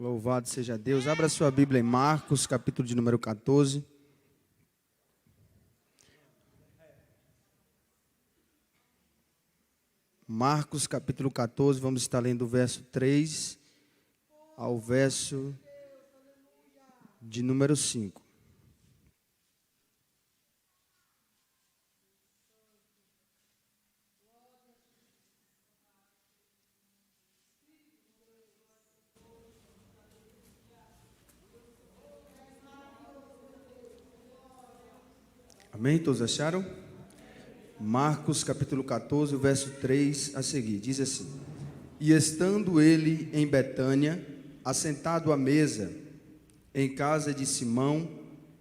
Louvado seja Deus. Abra sua Bíblia em Marcos, capítulo de número 14. Marcos, capítulo 14, vamos estar lendo o verso 3 ao verso de número 5. Amém? Todos acharam? Marcos capítulo 14, o verso 3 a seguir, diz assim: E estando ele em Betânia, assentado à mesa, em casa de Simão,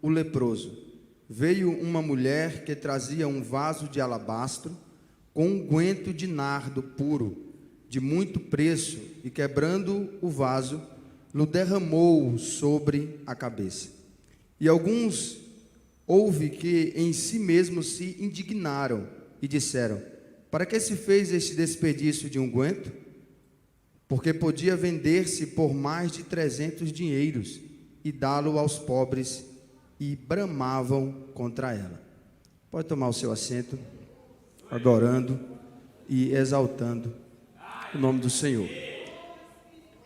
o leproso, veio uma mulher que trazia um vaso de alabastro, com unguento de nardo puro, de muito preço, e quebrando o vaso, lhe derramou sobre a cabeça. E alguns houve que em si mesmos se indignaram e disseram: para que se fez este desperdício de unguento? Porque podia vender-se por mais de 300 dinheiros e dá-lo aos pobres, e bramavam contra ela. Pode tomar o seu assento, adorando e exaltando o nome do Senhor.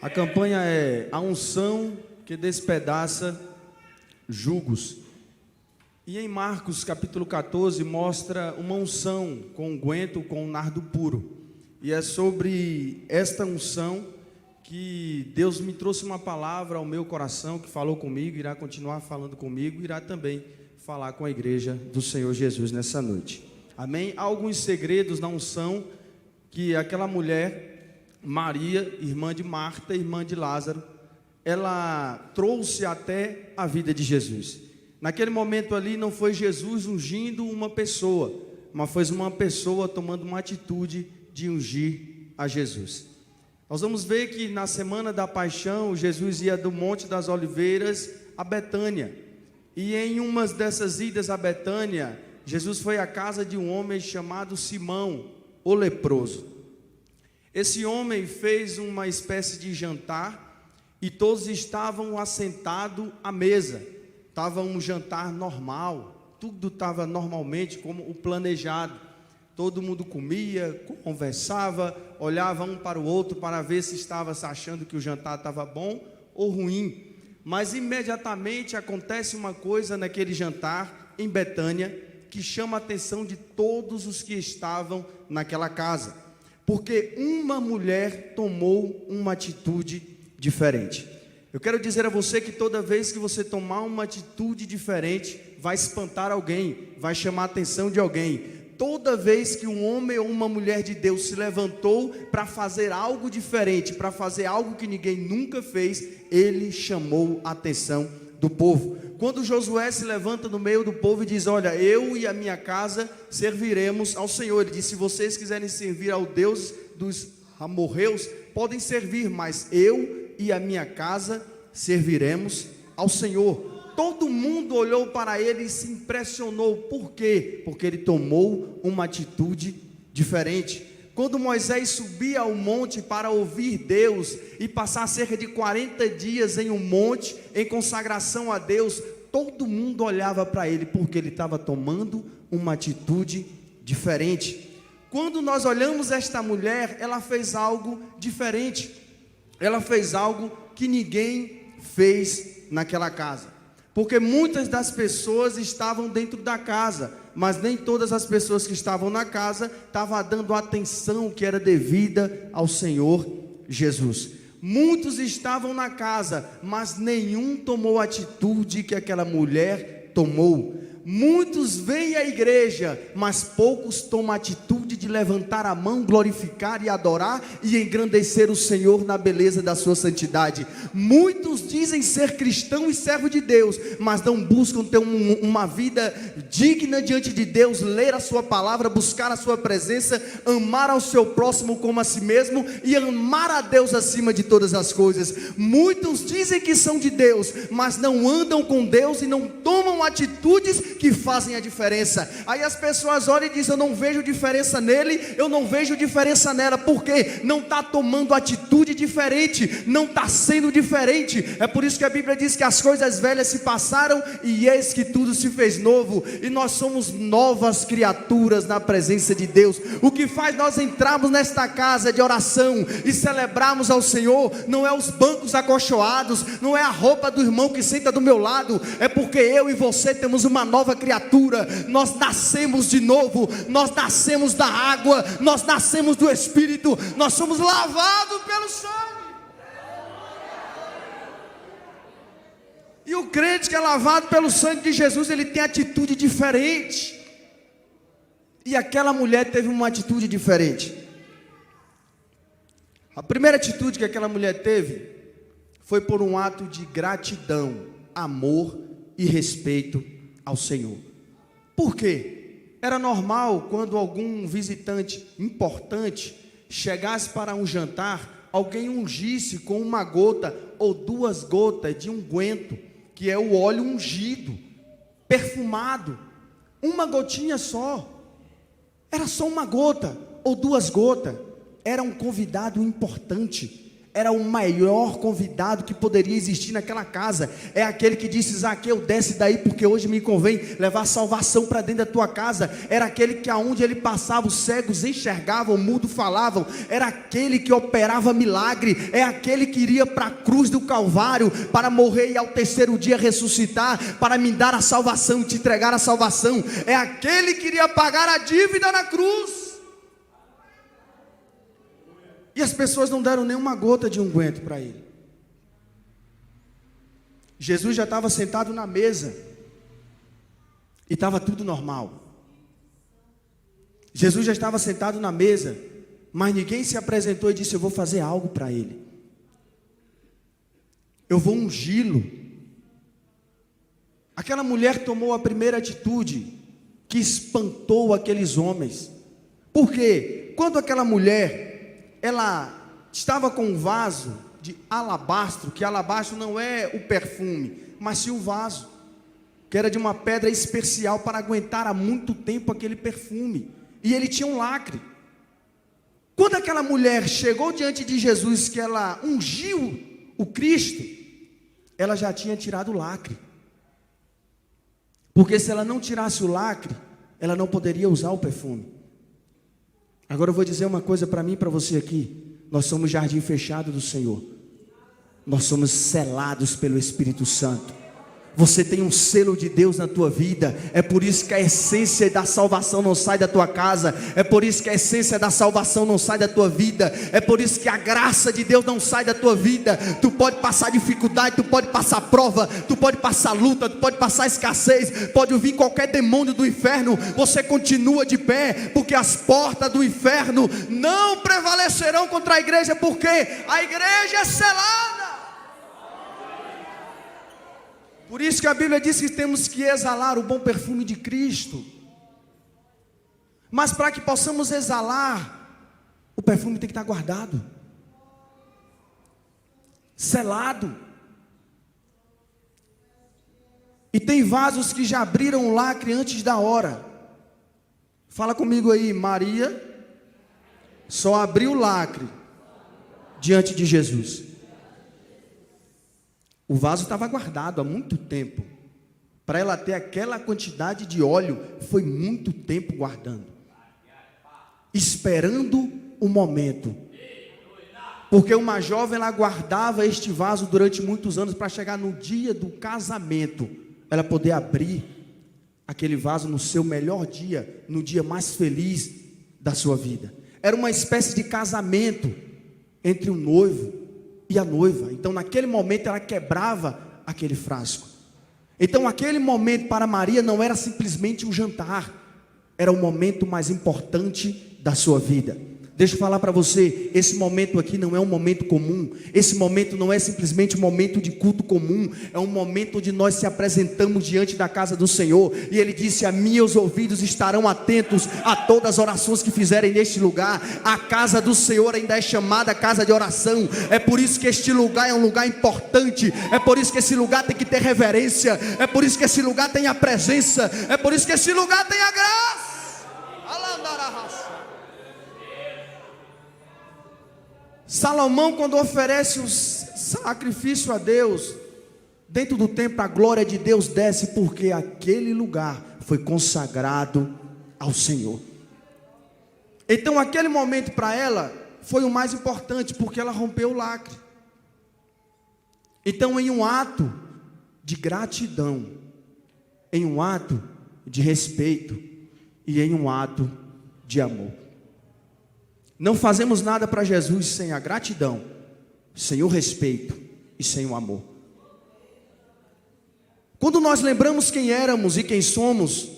A campanha é a unção que despedaça jugos. E em Marcos capítulo 14 mostra uma unção com unguento, com nardo puro. E é sobre esta unção que Deus me trouxe uma palavra ao meu coração, que falou comigo, irá continuar falando comigo, irá também falar com a igreja do Senhor Jesus nessa noite. Amém? Há alguns segredos na unção que aquela mulher, Maria, irmã de Marta, irmã de Lázaro, ela trouxe até a vida de Jesus. Naquele momento ali não foi Jesus ungindo uma pessoa, mas foi uma pessoa tomando uma atitude de ungir a Jesus. Nós vamos ver que na semana da paixão, Jesus ia do Monte das Oliveiras a Betânia. E em uma dessas idas a Betânia, Jesus foi à casa de um homem chamado Simão, o leproso. Esse homem fez uma espécie de jantar e todos estavam assentados à mesa. Estava um jantar normal, tudo estava normalmente como o planejado. Todo mundo comia, conversava, olhava um para o outro para ver se estava se achando que o jantar estava bom ou ruim. Mas imediatamente acontece uma coisa naquele jantar em Betânia que chama a atenção de todos os que estavam naquela casa. Porque uma mulher tomou uma atitude diferente. Eu quero dizer a você que toda vez que você tomar uma atitude diferente, vai espantar alguém, vai chamar a atenção de alguém. Toda vez que um homem ou uma mulher de Deus se levantou para fazer algo diferente, para fazer algo que ninguém nunca fez, ele chamou a atenção do povo. Quando Josué se levanta no meio do povo e diz: olha, eu e a minha casa serviremos ao Senhor. Ele diz: se vocês quiserem servir ao Deus dos amorreus, podem servir, mas eu e a minha casa serviremos ao Senhor. Todo mundo olhou para ele e se impressionou. Por quê? Porque ele tomou uma atitude diferente. Quando Moisés subia ao monte para ouvir Deus e passar cerca de 40 dias em um monte, em consagração a Deus, todo mundo olhava para ele, porque ele estava tomando uma atitude diferente. Quando nós olhamos esta mulher, ela fez algo diferente. Ela fez algo que ninguém fez naquela casa. Porque muitas das pessoas estavam dentro da casa, mas nem todas as pessoas que estavam na casa estavam dando a atenção que era devida ao Senhor Jesus. Muitos estavam na casa, mas nenhum tomou a atitude que aquela mulher tomou. Muitos vêm à igreja, mas poucos tomam a atitude de levantar a mão, glorificar e adorar e engrandecer o Senhor na beleza da sua santidade. Muitos dizem ser cristão e servo de Deus, mas não buscam ter uma vida digna diante de Deus, ler a sua palavra, buscar a sua presença, amar ao seu próximo como a si mesmo e amar a Deus acima de todas as coisas. Muitos dizem que são de Deus, mas não andam com Deus e não tomam atitudes que fazem a diferença. Aí as pessoas olham e dizem: eu não vejo diferença nele, eu não vejo diferença nela, porque não está tomando atitude diferente, não está sendo diferente. É por isso que a Bíblia diz que as coisas velhas se passaram e eis que tudo se fez novo, e nós somos novas criaturas na presença de Deus. O que faz nós entrarmos nesta casa de oração e celebrarmos ao Senhor, não é os bancos acolchoados, não é a roupa do irmão que senta do meu lado, é porque eu e você temos uma nova criatura. Nós nascemos de novo, nós nascemos da água, nós nascemos do Espírito, nós somos lavados pelo sangue. E o crente que é lavado pelo sangue de Jesus, ele tem atitude diferente. E aquela mulher teve uma atitude diferente. A primeira atitude que aquela mulher teve foi por um ato de gratidão, amor e respeito ao Senhor. Por quê? Era normal quando algum visitante importante chegasse para um jantar, alguém ungisse com uma gota ou 2 gotas de unguento, que é o óleo ungido, perfumado, uma gotinha só. Era só uma gota ou 2 gotas. Era um convidado importante. Era o maior convidado que poderia existir naquela casa. É aquele que disse: Zaqueu, desce daí, porque hoje me convém levar salvação para dentro da tua casa. Era aquele que aonde ele passava, os cegos enxergavam, mudos falavam. Era aquele que operava milagre. É aquele que iria para a cruz do Calvário para morrer e ao 3º dia ressuscitar, para me dar a salvação e te entregar a salvação. É aquele que iria pagar a dívida na cruz. E as pessoas não deram nenhuma gota de unguento para ele. Jesus já estava sentado na mesa e estava tudo normal. Jesus já estava sentado na mesa, mas ninguém se apresentou e disse: eu vou fazer algo para ele, eu vou ungí-lo. Aquela mulher tomou a primeira atitude que espantou aqueles homens. Por quê? Quando aquela mulher, ela estava com um vaso de alabastro, que alabastro não é o perfume, mas sim o vaso, que era de uma pedra especial para aguentar há muito tempo aquele perfume, e ele tinha um lacre. Quando aquela mulher chegou diante de Jesus, que ela ungiu o Cristo, ela já tinha tirado o lacre, porque se ela não tirasse o lacre, ela não poderia usar o perfume. Agora eu vou dizer uma coisa para mim e para você aqui. Nós somos jardim fechado do Senhor. Nós somos selados pelo Espírito Santo. Você tem um selo de Deus na tua vida. É por isso que a essência da salvação não sai da tua casa. É por isso que a essência da salvação não sai da tua vida. É por isso que a graça de Deus não sai da tua vida. Tu pode passar dificuldade, tu pode passar prova, tu pode passar luta, tu pode passar escassez, pode vir qualquer demônio do inferno. Você continua de pé, porque as portas do inferno não prevalecerão contra a igreja, porque a igreja é selada. Por isso que a Bíblia diz que temos que exalar o bom perfume de Cristo. Mas para que possamos exalar, o perfume tem que estar guardado, selado. E tem vasos que já abriram o lacre antes da hora. Fala comigo aí, Maria só abriu o lacre diante de Jesus. O vaso estava guardado há muito tempo. Para ela ter aquela quantidade de óleo, foi muito tempo guardando, esperando o momento. Porque uma jovem, ela guardava este vaso durante muitos anos, para chegar no dia do casamento, ela poder abrir aquele vaso no seu melhor dia, no dia mais feliz da sua vida. Era uma espécie de casamento entre o noivo e a noiva. Então naquele momento ela quebrava aquele frasco. Então aquele momento para Maria não era simplesmente um jantar, era o momento mais importante da sua vida. Deixa eu falar para você, esse momento aqui não é um momento comum, esse momento não é simplesmente um momento de culto comum, é um momento onde nós se apresentamos diante da casa do Senhor, e Ele disse: a meus ouvidos estarão atentos a todas as orações que fizerem neste lugar. A casa do Senhor ainda é chamada casa de oração, é por isso que este lugar é um lugar importante, é por isso que esse lugar tem que ter reverência, é por isso que esse lugar tem a presença, é por isso que esse lugar tem a graça. Salomão, quando oferece o sacrifício a Deus, dentro do templo a glória de Deus desce, porque aquele lugar foi consagrado ao Senhor. Então aquele momento para ela foi o mais importante, porque ela rompeu o lacre. Então, em um ato de gratidão, em um ato de respeito e em um ato de amor. Não fazemos nada para Jesus sem a gratidão, sem o respeito e sem o amor. Quando nós lembramos quem éramos e quem somos,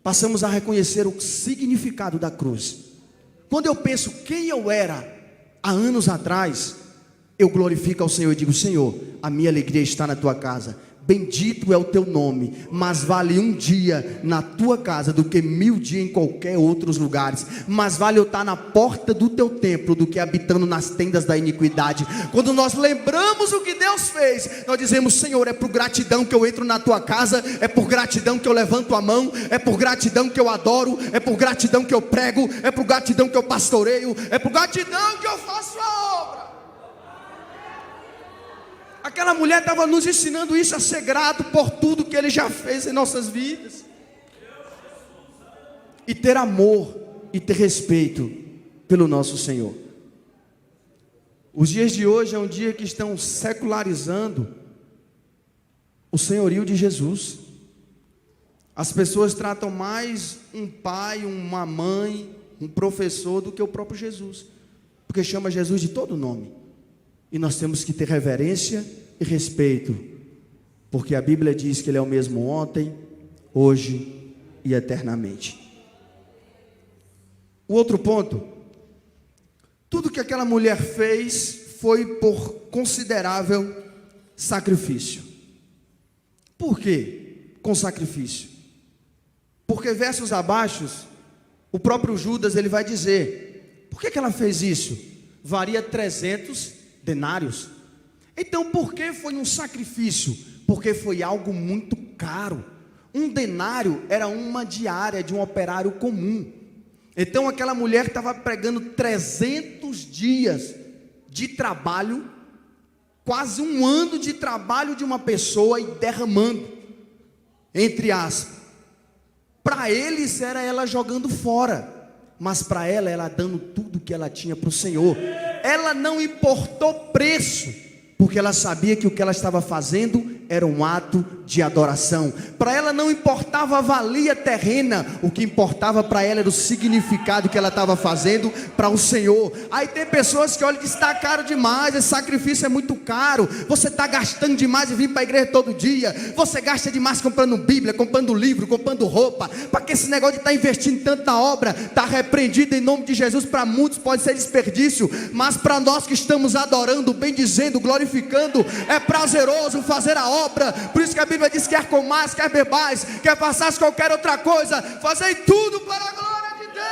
passamos a reconhecer o significado da cruz. Quando eu penso quem eu era há anos atrás, eu glorifico ao Senhor e digo: Senhor, a minha alegria está na tua casa. Bendito é o teu nome, mas vale um dia na tua casa do que 1000 dias em qualquer outros lugares. Mas vale eu estar na porta do teu templo do que habitando nas tendas da iniquidade. Quando nós lembramos o que Deus fez, nós dizemos: Senhor, é por gratidão que eu entro na tua casa, é por gratidão que eu levanto a mão, é por gratidão que eu adoro, é por gratidão que eu prego, é por gratidão que eu pastoreio, é por gratidão que eu faço a obra. Aquela mulher estava nos ensinando isso, a ser grato por tudo que Ele já fez em nossas vidas, e ter amor e ter respeito pelo nosso Senhor. Os dias de hoje é um dia que estão secularizando o senhorio de Jesus. As pessoas tratam mais um pai, uma mãe, um professor do que o próprio Jesus, porque chama Jesus de todo nome. E nós temos que ter reverência e respeito, porque a Bíblia diz que Ele é o mesmo ontem, hoje e eternamente. O outro ponto: tudo que aquela mulher fez foi por considerável sacrifício. Por quê? Com sacrifício. Porque versos abaixo, o próprio Judas ele vai dizer: por que ela fez isso? Varia 300 denários. Então, por que foi um sacrifício? Porque foi algo muito caro. Um denário era uma diária de um operário comum. Então aquela mulher estava pregando 300 dias de trabalho, quase um ano de trabalho de uma pessoa, e derramando, entre aspas. Para eles era ela jogando fora, mas para ela dando tudo que ela tinha para o Senhor. Ela não importou preço, porque ela sabia que o que ela estava fazendo era um ato de adoração. Para ela não importava a valia terrena, o que importava para ela era o significado que ela estava fazendo para o Senhor. Aí tem pessoas que olham e dizem: está caro demais, esse sacrifício é muito caro, você está gastando demais em vir para a igreja todo dia, você gasta demais comprando Bíblia, comprando livro, comprando roupa, para que esse negócio de estar investindo tanto na obra. Está repreendido em nome de Jesus. Para muitos pode ser desperdício, mas para nós que estamos adorando, bendizendo, glorificando, é prazeroso fazer a obra. Por isso que a Bíblia diz: quer comais, quer bebais, quer façais qualquer outra coisa, fazei tudo para a glória de Deus.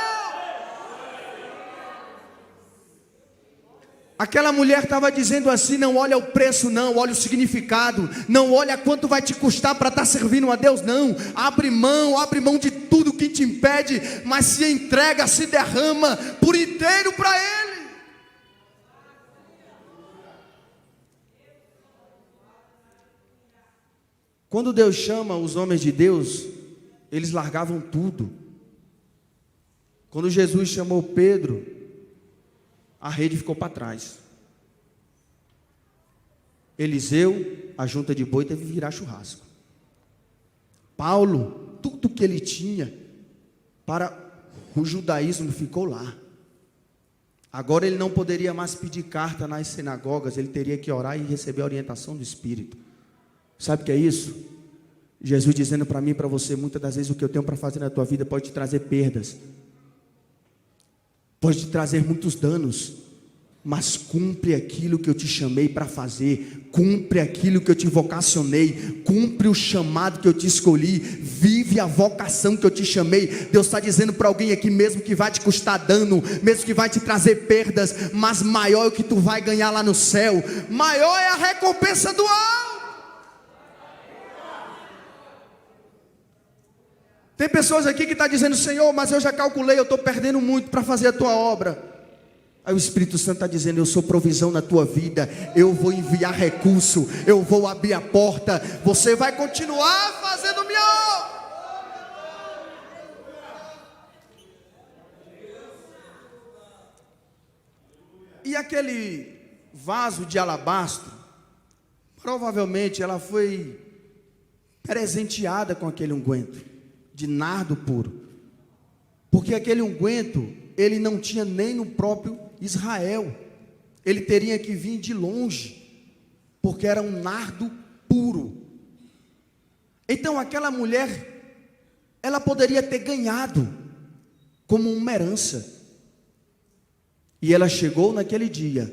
Aquela mulher estava dizendo assim: não olha o preço, não olha o significado, não olha quanto vai te custar para estar servindo a Deus, não. Abre mão de tudo que te impede, mas se entrega, se derrama por inteiro para Ele. Quando Deus chama os homens de Deus, eles largavam tudo. Quando Jesus chamou Pedro, a rede ficou para trás. Eliseu, a junta de boi teve que virar churrasco. Paulo, tudo que ele tinha para o judaísmo ficou lá. Agora ele não poderia mais pedir carta nas sinagogas, ele teria que orar e receber a orientação do Espírito. Sabe o que é isso? Jesus dizendo para mim e para você: muitas das vezes o que eu tenho para fazer na tua vida pode te trazer perdas, pode te trazer muitos danos, mas cumpre aquilo que eu te chamei para fazer, cumpre aquilo que eu te vocacionei, cumpre o chamado que eu te escolhi, vive a vocação que eu te chamei. Deus está dizendo para alguém aqui: mesmo que vai te custar dano, mesmo que vai te trazer perdas, mas maior é o que tu vai ganhar lá no céu, maior é a recompensa do alto. Tem pessoas aqui que estão dizendo: Senhor, mas eu já calculei, eu estou perdendo muito para fazer a tua obra. Aí o Espírito Santo está dizendo: eu sou provisão na tua vida, eu vou enviar recurso, eu vou abrir a porta, você vai continuar fazendo minha obra. E aquele vaso de alabastro, provavelmente ela foi presenteada com aquele unguento de nardo puro, porque aquele unguento ele não tinha nem no próprio Israel, ele teria que vir de longe, porque era um nardo puro. Então aquela mulher, ela poderia ter ganhado como uma herança, e ela chegou naquele dia,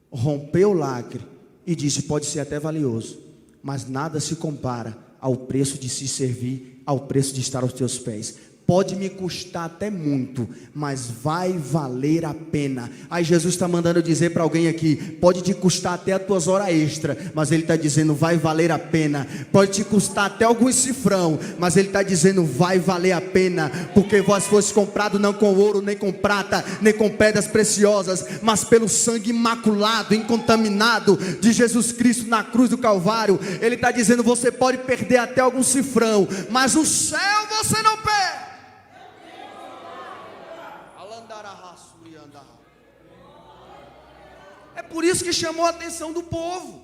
rompeu o lacre e disse: pode ser até valioso, mas nada se compara ao preço de se servir, ao preço de estar aos teus pés. Pode me custar até muito, mas vai valer a pena. Aí Jesus está mandando dizer para alguém aqui: pode te custar até as tuas horas extras, mas Ele está dizendo: vai valer a pena. Pode te custar até algum cifrão, mas Ele está dizendo: vai valer a pena, porque vós foste comprado não com ouro, nem com prata, nem com pedras preciosas, mas pelo sangue imaculado, incontaminado de Jesus Cristo na cruz do Calvário. Ele está dizendo: você pode perder até algum cifrão, mas o céu você não perde. É por isso que chamou a atenção do povo,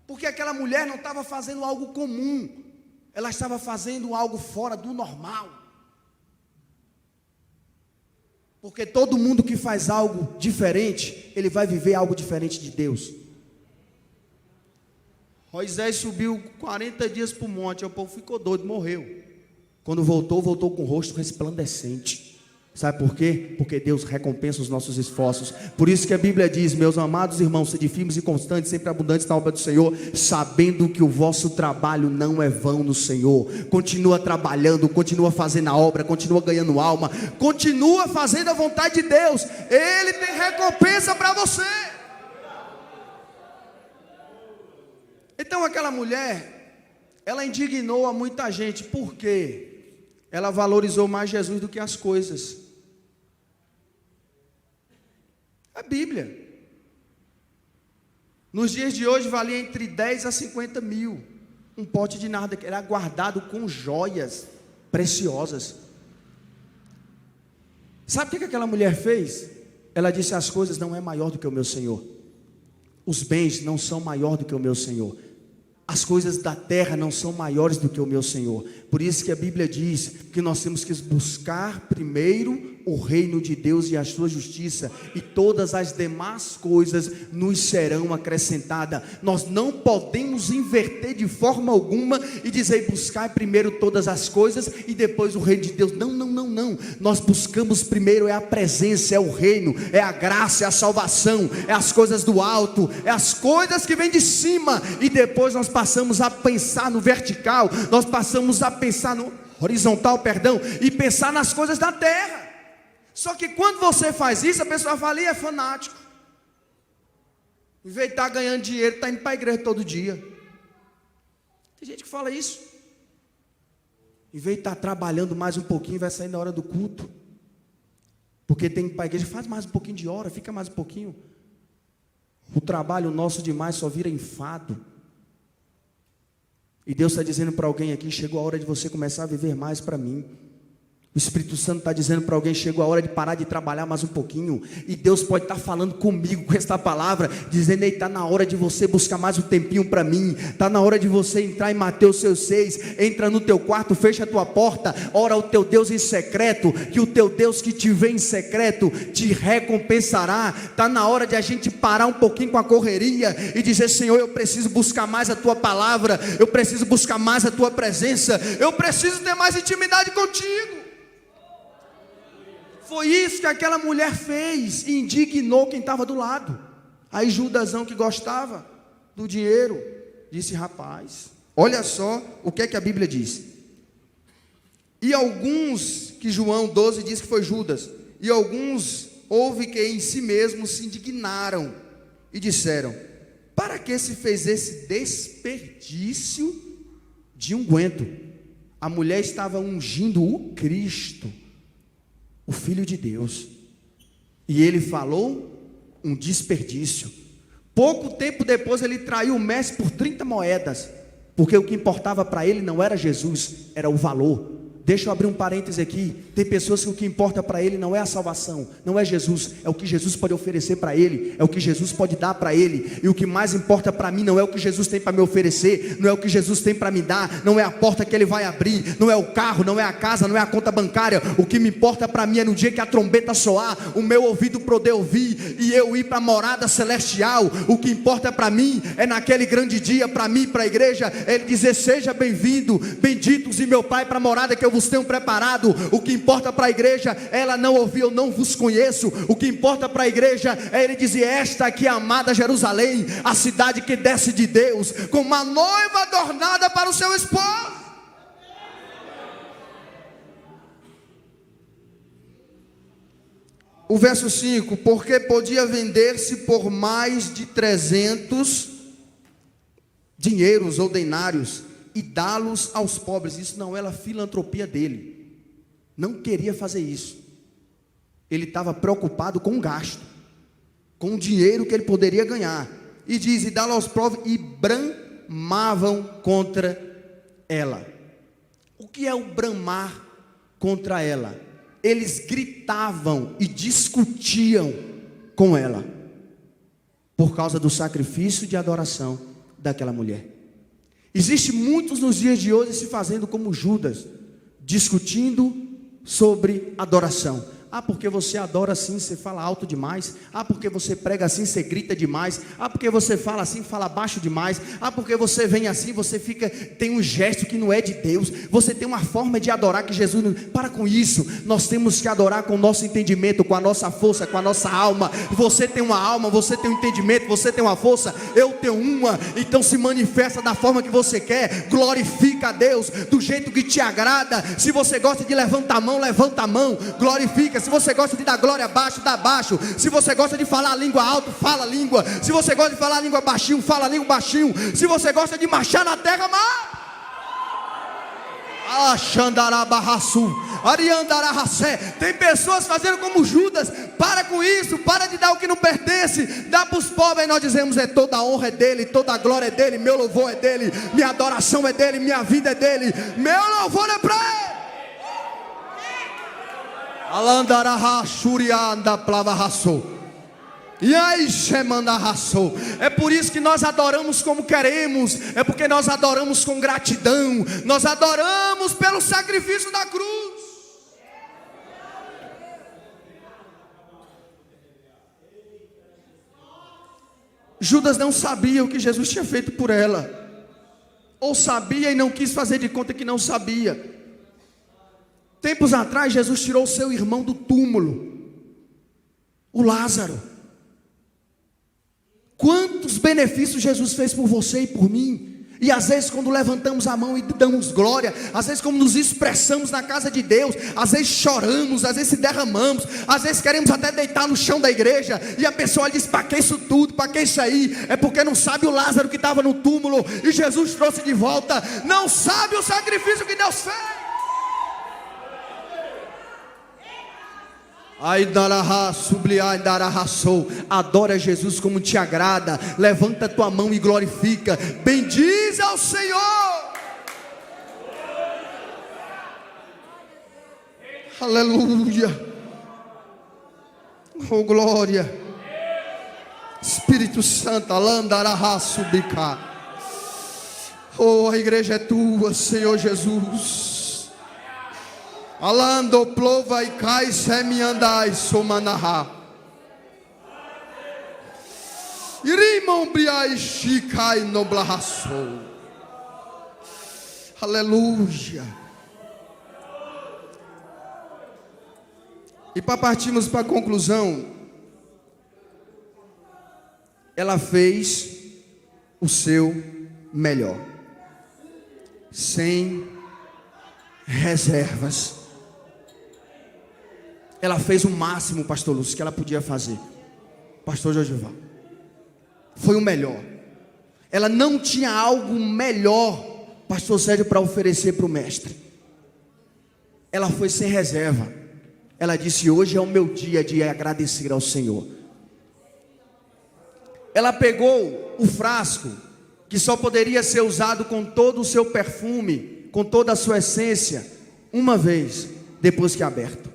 porque aquela mulher não estava fazendo algo comum, ela estava fazendo algo fora do normal. Porque todo mundo que faz algo diferente, ele vai viver algo diferente de Deus. Moisés subiu 40 dias para o monte, o povo ficou doido, morreu. Quando voltou com o rosto resplandecente. Sabe por quê? Porque Deus recompensa os nossos esforços. Por isso que a Bíblia diz: meus amados irmãos, sede firmes e constantes, sempre abundantes na obra do Senhor, sabendo que o vosso trabalho não é vão no Senhor. Continua trabalhando, continua fazendo a obra, continua ganhando alma, continua fazendo a vontade de Deus. Ele tem recompensa para você. Então aquela mulher, ela indignou a muita gente. Por quê? Ela valorizou mais Jesus do que as coisas. A Bíblia. Nos dias de hoje valia entre 10 a 50 mil. Um pote de nardo que era guardado com joias preciosas. Sabe o que aquela mulher fez? Ela disse: as coisas não é maior do que o meu Senhor. Os bens não são maior do que o meu Senhor. As coisas da terra não são maiores do que o meu Senhor. Por isso que a Bíblia diz que nós temos que buscar primeiro o reino de Deus e a sua justiça, e todas as demais coisas nos serão acrescentadas. Nós não podemos inverter de forma alguma e dizer: buscar primeiro todas as coisas e depois o reino de Deus. Não. Nós buscamos primeiro a presença, é o reino, é a graça, é a salvação, é as coisas do alto, é as coisas que vêm de cima, e depois nós passamos a pensar no vertical, nós passamos a pensar no horizontal, e pensar nas coisas da terra. Só que quando você faz isso, a pessoa fala: e é fanático. Em vez de estar ganhando dinheiro, está indo para a igreja todo dia. Tem gente que fala isso. Em vez de estar trabalhando mais um pouquinho, vai sair na hora do culto. Porque tem que ir para a igreja, faz mais um pouquinho de hora, fica mais um pouquinho. O trabalho nosso demais só vira enfado. E Deus está dizendo para alguém aqui: chegou a hora de você começar a viver mais para mim. O Espírito Santo está dizendo para alguém: chegou a hora de parar de trabalhar mais um pouquinho. E Deus pode estar falando comigo com esta palavra, dizendo: está na hora de você buscar mais um tempinho para mim. Está na hora de você entrar em Mateus 6. Entra no teu quarto, fecha a tua porta, ora ao teu Deus em secreto, que o teu Deus que te vê em secreto te recompensará. Está na hora de a gente parar um pouquinho com a correria e dizer: Senhor, eu preciso buscar mais a tua palavra, eu preciso buscar mais a tua presença, eu preciso ter mais intimidade contigo. Foi isso que aquela mulher fez, e indignou quem estava do lado. Aí Judasão, que gostava do dinheiro, disse: rapaz, olha só o que é que a Bíblia diz. E alguns, que João 12 diz que foi Judas, e alguns houve que em si mesmos se indignaram e disseram: para que se fez esse desperdício de unguento? A mulher estava ungindo o Cristo, o Filho de Deus, e ele falou um desperdício. Pouco tempo depois ele traiu o mestre por 30 moedas, porque o que importava para ele não era Jesus, era o valor. Deixa eu abrir um parêntese aqui. Tem pessoas que o que importa para ele não é a salvação, não é Jesus, é o que Jesus pode oferecer para ele, é o que Jesus pode dar para ele. E o que mais importa para mim não é o que Jesus tem para me oferecer, não é o que Jesus tem para me dar, não é a porta que ele vai abrir, não é o carro, não é a casa, não é a conta bancária. O que me importa para mim é no dia que a trombeta soar, o meu ouvido poder ouvir e eu ir para a morada celestial. O que importa para mim é naquele grande dia, para mim, para a igreja, ele dizer: seja bem-vindo, benditos e meu Pai, para a morada que eu vos tenho preparado. O que importa para a igreja é ela não ouvir: eu não vos conheço. O que importa para a igreja é ele dizer: esta aqui é a amada Jerusalém, a cidade que desce de Deus, com uma noiva adornada para o seu esposo. O verso 5: porque podia vender-se por mais de 300 dinheiros ou denários e dá-los aos pobres. Isso não era a filantropia dele, não queria fazer isso. Ele estava preocupado com o gasto, com o dinheiro que ele poderia ganhar. E diz: e dá-los aos pobres, e bramavam contra ela. O que é o bramar contra ela? Eles gritavam e discutiam com ela, por causa do sacrifício de adoração daquela mulher. Existe muitos nos dias de hoje se fazendo como Judas, discutindo sobre adoração. Ah, porque você adora assim, você fala alto demais. Ah, porque você prega assim, você grita demais. Ah, porque você fala assim, fala baixo demais. Ah, porque você vem assim, você tem um gesto que não é de Deus. Você tem uma forma de adorar que Jesus não... Para com isso. Nós temos que adorar com o nosso entendimento, com a nossa força, com a nossa alma. Você tem uma alma, você tem um entendimento, você tem uma força, eu tenho uma. Então se manifesta da forma que você quer. Glorifica a Deus do jeito que te agrada. Se você gosta de levantar a mão, levanta a mão, glorifica. Se você gosta de dar glória abaixo, dá baixo. Se você gosta de falar a língua alto, fala a língua. Se você gosta de falar a língua baixinho, fala a língua baixinho. Se você gosta de marchar na terra, tem pessoas fazendo como Judas. Para com isso, para de dar o que não pertence, dá para os pobres. E nós dizemos: é toda a honra é dele, toda a glória é dele, meu louvor é dele, minha adoração é dele, minha vida é dele, meu louvor é para ele. É por isso que nós adoramos como queremos, é porque nós adoramos com gratidão, nós adoramos pelo sacrifício da cruz. Judas não sabia o que Jesus tinha feito por ela, ou sabia e não quis fazer de conta que não sabia. Tempos atrás, Jesus tirou o seu irmão do túmulo, o Lázaro. Quantos benefícios Jesus fez por você e por mim? E às vezes quando levantamos a mão e damos glória, às vezes como nos expressamos na casa de Deus, às vezes choramos, às vezes se derramamos, às vezes queremos até deitar no chão da igreja, e a pessoa diz: para que isso tudo, para que isso aí? É porque não sabe o Lázaro que estava no túmulo e Jesus trouxe de volta, não sabe o sacrifício que Deus fez. Adora Jesus como te agrada. Levanta tua mão e glorifica. Bendize ao Senhor. Aleluia. Oh glória. Espírito Santo. Oh, a igreja é tua, Senhor Jesus. Alando plova e cai semi andai somanaha. Irimon briai shikai noblahasso. Aleluia. E para partirmos para a conclusão, ela fez o seu melhor, sem reservas. Ela fez o máximo, pastor Lúcio, que ela podia fazer. Pastor Josival, foi o melhor. Ela não tinha algo melhor, pastor Sérgio, para oferecer para o mestre. Ela foi sem reserva. Ela disse: hoje é o meu dia de agradecer ao Senhor. ela pegou o frasco, que só poderia ser usado com todo o seu perfume, com toda a sua essência, uma vez, depois que aberto.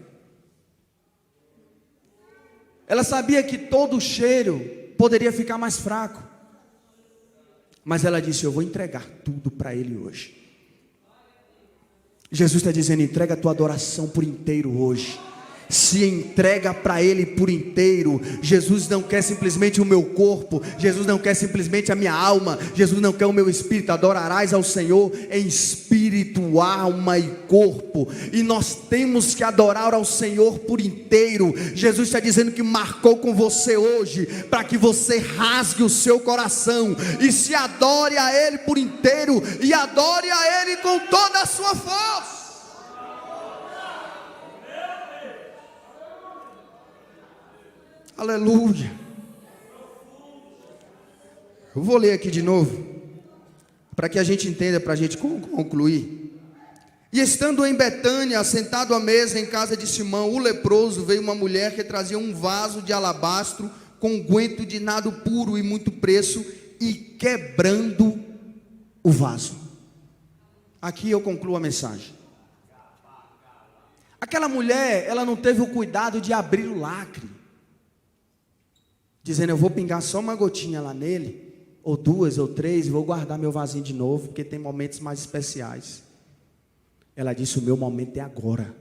Ela sabia que todo o cheiro poderia ficar mais fraco, mas ela disse: eu vou entregar tudo para Ele hoje. Jesus está dizendo: entrega a tua adoração por inteiro hoje. Se entrega para Ele por inteiro. Jesus não quer simplesmente o meu corpo, Jesus não quer simplesmente a minha alma, Jesus não quer o meu espírito. Adorarás ao Senhor em espírito, alma e corpo, e nós temos que adorar ao Senhor por inteiro. Jesus está dizendo que marcou com você hoje, para que você rasgue o seu coração e se adore a Ele por inteiro, e adore a Ele com toda a sua força. Aleluia. Eu vou ler aqui de novo, para que a gente entenda, para a gente concluir. E estando em Betânia, assentado à mesa em casa de Simão, o leproso, veio uma mulher que trazia um vaso de alabastro com unguento de nardo puro e muito preço, e quebrando o vaso. Aqui eu concluo a mensagem. Aquela mulher, ela não teve o cuidado de abrir o lacre, dizendo: eu vou pingar só uma gotinha lá nele, ou duas, ou três, e vou guardar meu vasinho de novo, porque tem momentos mais especiais. Ela disse: o meu momento é agora.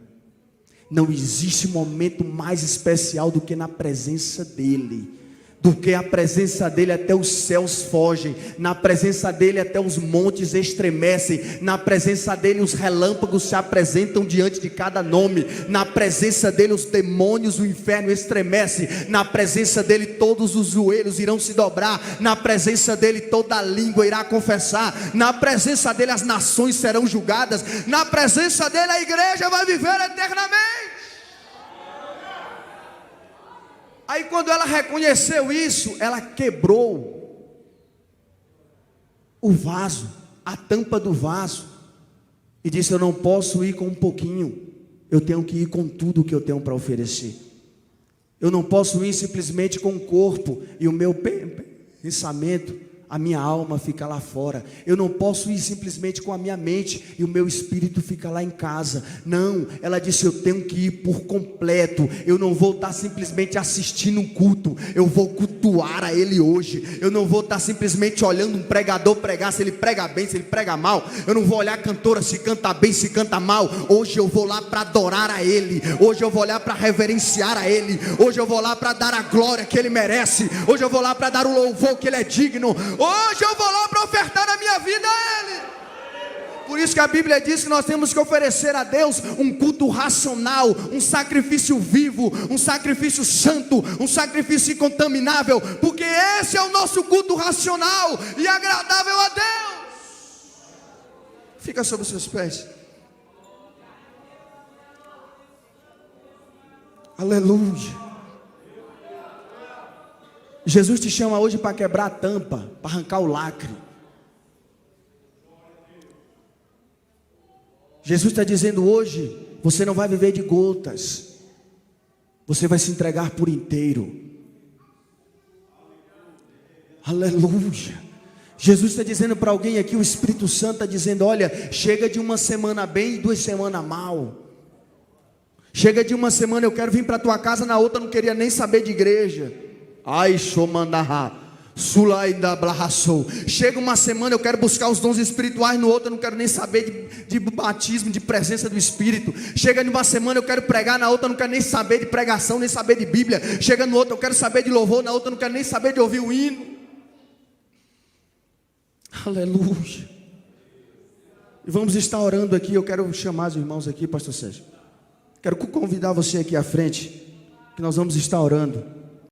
Não existe momento mais especial do que na presença dEle. Do que a presença dEle, até os céus fogem. Na presença dEle, até os montes estremecem. Na presença dEle, os relâmpagos se apresentam diante de cada nome. Na presença dEle, os demônios do inferno estremecem. Na presença dEle, todos os joelhos irão se dobrar. Na presença dEle, toda língua irá confessar. Na presença dEle, as nações serão julgadas. Na presença dEle, a igreja vai viver eternamente. Aí quando ela reconheceu isso, ela quebrou o vaso, a tampa do vaso, e disse: eu não posso ir com um pouquinho, eu tenho que ir com tudo que eu tenho para oferecer. Eu não posso ir simplesmente com o corpo e o meu pensamento, a minha alma fica lá fora. Eu não posso ir simplesmente com a minha mente e o meu espírito fica lá em casa. Não, ela disse: eu tenho que ir por completo. Eu não vou estar simplesmente assistindo um culto, eu vou cultuar a Ele hoje. Eu não vou estar simplesmente olhando um pregador pregar, se ele prega bem, se ele prega mal. Eu não vou olhar a cantora, se canta bem, se canta mal. Hoje eu vou lá para adorar a Ele. Hoje eu vou lá para reverenciar a Ele. Hoje eu vou lá para dar a glória que Ele merece. Hoje eu vou lá para dar o louvor que Ele é digno. Hoje eu vou lá para ofertar a minha vida a Ele. Por isso que a Bíblia diz que nós temos que oferecer a Deus um culto racional, um sacrifício vivo, um sacrifício santo, um sacrifício incontaminável, porque esse é o nosso culto racional e agradável a Deus. Fica sobre os seus pés. Aleluia. Jesus te chama hoje para quebrar a tampa, para arrancar o lacre. Jesus está dizendo hoje: você não vai viver de gotas, você vai se entregar por inteiro. Aleluia. Jesus está dizendo para alguém aqui, o Espírito Santo está dizendo: olha, chega de uma semana bem e 2 semanas mal. Chega de uma semana eu quero vir para a tua casa, na outra eu não queria nem saber de igreja. Ai, Shomandarra, Sulaida Blahassou. Chega uma semana, eu quero buscar os dons espirituais, no outro eu não quero nem saber de batismo, de presença do Espírito. Chega de uma semana, eu quero pregar, na outra eu não quero nem saber de pregação, nem saber de Bíblia. Chega no outro, eu quero saber de louvor, na outra eu não quero nem saber de ouvir o hino. Aleluia. E vamos estar orando aqui. Eu quero chamar os irmãos aqui, pastor Sérgio. Quero convidar você aqui à frente, que nós vamos estar orando.